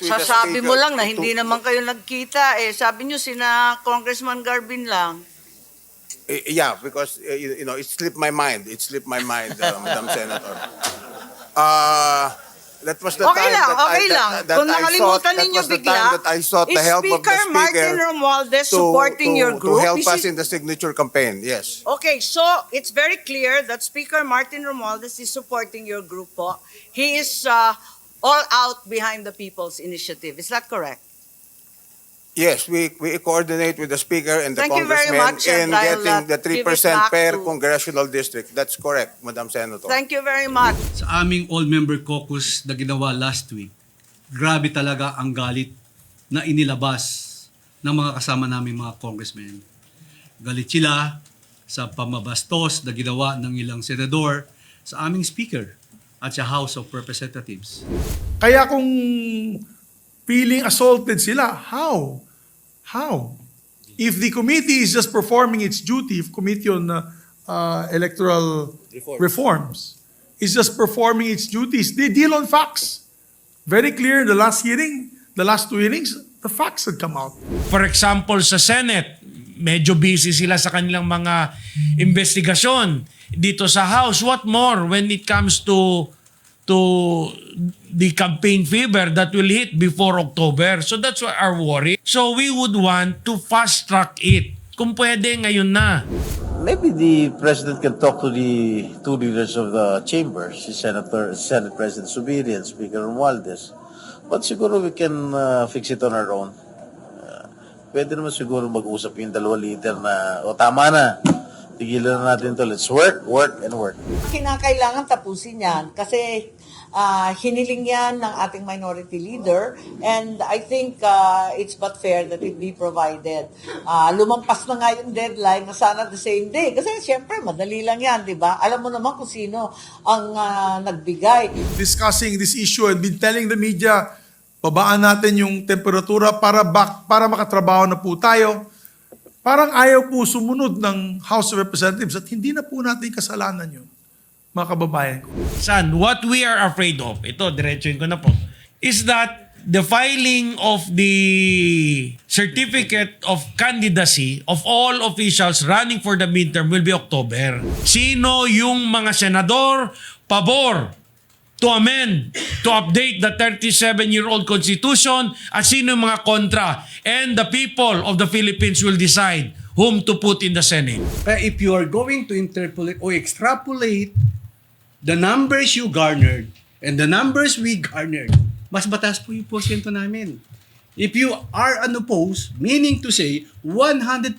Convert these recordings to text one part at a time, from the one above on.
with the Sasabi speaker mo lang na to- hindi naman kayo nagkita eh. Sabi nyo sina Congressman Garbin lang. Yeah, because you know, it slipped my mind. It slipped my mind, Madam Senator. That was the Okay time lang, that okay lang. Kung nakalimutan that ninyo was the bigla, time that I sought the is help of the Speaker Martin speaker Romualdez supporting your to group? help Is us it- in the signature campaign. Yes. Okay, so it's very clear that Speaker Martin Romualdez is supporting your group po. He is all out behind the People's Initiative. Is that correct? Yes, we coordinate with the speaker and the Thank you very congressman much, in and I'll, getting the give it 3% back per to- congressional district. That's correct, Madam Senator. Thank you very much. Sa aming all-member caucus na ginawa last week, grabe talaga ang galit na inilabas ng mga kasama naming mga congressmen. Galit sila sa pamabastos na ginawa ng ilang senador sa aming speaker at sa House of Representatives. Kaya kung feeling assaulted sila, how? How? If the committee is just performing its duty, if Committee on Electoral Reforms is just performing its duties, they deal on facts. Very clear in the last hearing, the last two hearings, the facts had come out. For example, sa Senate, medyo busy sila sa kanilang mga investigasyon. Dito sa House, what more when it comes to the campaign fever that will hit before October. So that's why our worry. So we would want to fast track it. Kung pwede, ngayon na. Maybe the president can talk to the two leaders of the chamber, si Senate President Zubiri and Speaker Romualdez. But siguro we can fix it on our own. Pwede naman siguro mag-usap yung dalawa leader na, tama na, tigilan na natin to. Let's work, work, and work. Kinakailangan tapusin yan kasi hiniling yan ng ating minority leader, and I think it's but fair that it be provided. Lumampas na nga yung deadline na sana the same day kasi siyempre madali lang yan, di ba? Alam mo naman kung sino ang nagbigay. Discussing this issue and been telling the media, babaan natin yung temperatura para makatrabaho na po tayo. Parang ayaw po sumunod ng House of Representatives at hindi na po natin kasalanan yun, mga kababayan ko. Son, what we are afraid of, ito, diretsuin ko na po, is that the filing of the certificate of candidacy of all officials running for the midterm will be October. Sino yung mga senador pabor to amend, to update the 37-year-old Constitution, at sino yung mga kontra. And the people of the Philippines will decide whom to put in the Senate. Kaya if you are going to interpolate or extrapolate the numbers you garnered and the numbers we garnered, mas batas po yung porsyento namin. If you are unopposed, meaning to say 100%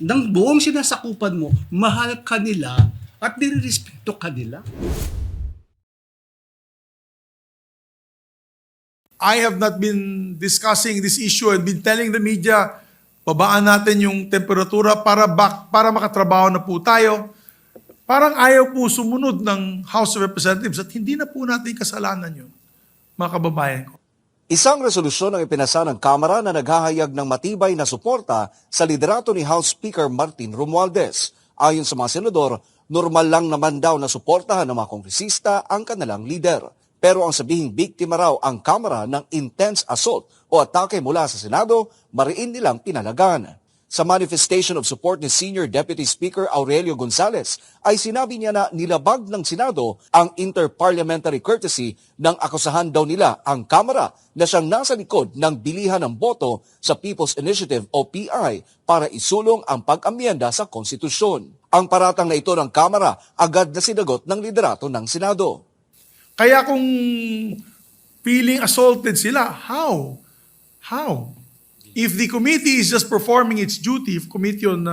ng buong sinasakupan mo, mahal ka nila at nire-respeto ka nila. I have not been discussing this issue and been telling the media, babaan natin yung temperatura para makatrabaho na po tayo. Parang ayaw po sumunod ng House of Representatives at hindi na po natin kasalanan yun, mga kababayan ko. Isang resolusyon ang ipinasa ng Kamara na naghahayag ng matibay na suporta sa liderato ni House Speaker Martin Romualdez. Ayon sa mga senador, normal lang naman daw na suportahan ng mga kongresista ang kanilang leader. Pero ang sabihing biktima raw ang Kamara ng intense assault o atake mula sa Senado, mariin nilang pinalagan. Sa manifestation of support ni Senior Deputy Speaker Aurelio Gonzales, ay sinabi niya na nilabag ng Senado ang interparliamentary courtesy nang akusahan daw nila ang Kamara na siyang nasa likod ng bilihan ng boto sa People's Initiative o PI para isulong ang pag-amyenda sa konstitusyon. Ang paratang na ito ng Kamara agad na sinagot ng liderato ng Senado. Kaya kung feeling assaulted sila, how? How? If the committee is just performing its duty, if Committee on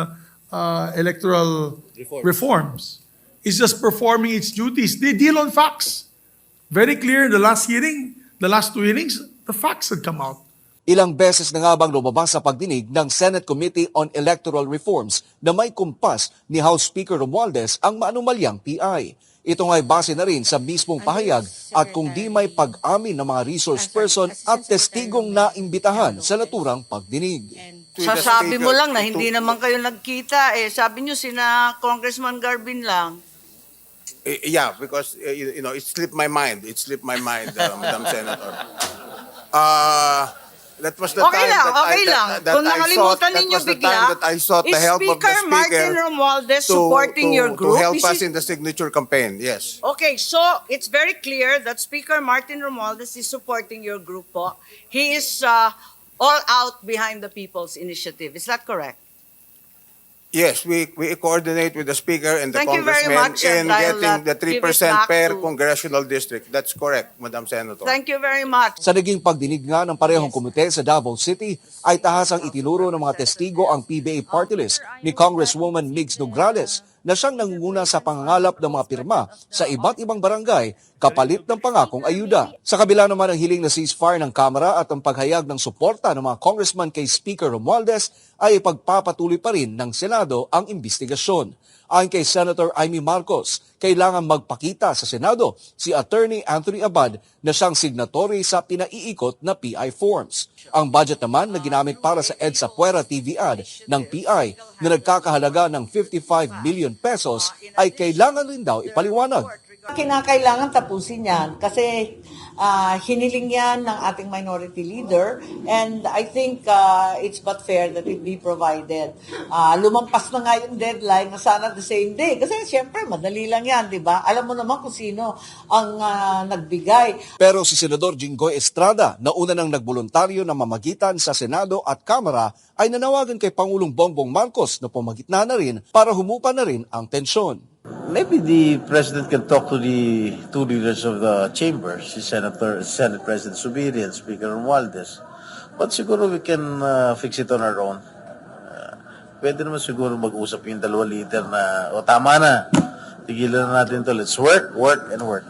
Electoral Reforms is just performing its duties, they deal on facts. Very clear in the last hearing, the last two hearings, the facts had come out. Ilang beses na nga bang lumabas sa pagdinig ng Senate Committee on Electoral Reforms na may kumpas ni House Speaker Romualdez ang maanumalyang PI. Ito nga'y base na rin sa mismong pahayag at kung di may pag-amin ng mga resource person at testigong naimbitahan sa naturang pagdinig. Sasabi mo lang na hindi naman kayo nagkita eh. Sabi nyo sina Congressman Garbin lang. Yeah, because you know, it slipped my mind. It slipped my mind, Madam Senator. That was the Okay time lang, that okay I, lang. that, that Kung I sought, nakalimutan that ninyo was the bigla, time that I sought the is help of the Speaker Martin speaker Romualdez supporting your group? to help Is us it- in the signature campaign. Yes. Okay, so it's very clear that Speaker Martin Romualdez is supporting your group po. He is all out behind the People's Initiative. Is that correct? Yes, we coordinate with the speaker and the Thank you very congressman much, in and I'll, getting the give it 3% back per to- congressional district. That's correct, Madam Senator. Thank you very much. Sa naging pagdinig nga ng parehong komite sa Davao City, ay tahasang itinuro ng mga testigo ang PBA party list ni Congresswoman Migs Nograles na siyang nangunguna sa pangangalap ng mga pirma sa iba't ibang barangay kapalit ng pangakong ayuda. Sa kabila naman ng hiling na ceasefire ng Kamara at ang paghayag ng suporta ng mga congressman kay Speaker Romualdez ay ipagpapatuloy pa rin ng Senado ang investigasyon. Ayon kay Senator Amy Marcos, kailangan magpakita sa Senado si Attorney Anthony Abad na siyang signatory sa pinaiikot na PI forms. Ang budget naman na ginamit para sa EDSA Puera TV ad ng PI na nagkakahalaga ng 55 million pesos ay kailangan rin daw ipaliwanag. Kinakailangan tapusin yan kasi hiniling yan ng ating minority leader, and I think it's but fair that it be provided. Lumampas na nga yung deadline na sana the same day kasi siyempre madali lang yan, di ba? Alam mo naman kung sino ang nagbigay. Pero si Senador Jinggoy Estrada, na una nang nagboluntaryo na mamagitan sa Senado at Kamara, ay nanawagan kay Pangulong Bongbong Marcos na pumagitna na rin para humupa na rin ang tensyon. Maybe the president can talk to the two leaders of the chamber, si Senate President Subiri and Speaker Romualdez. But siguro we can fix it on our own. Pwede naman siguro mag-usap yung dalawa leader na, o tama na, tigilan na natin to. Let's work, and work.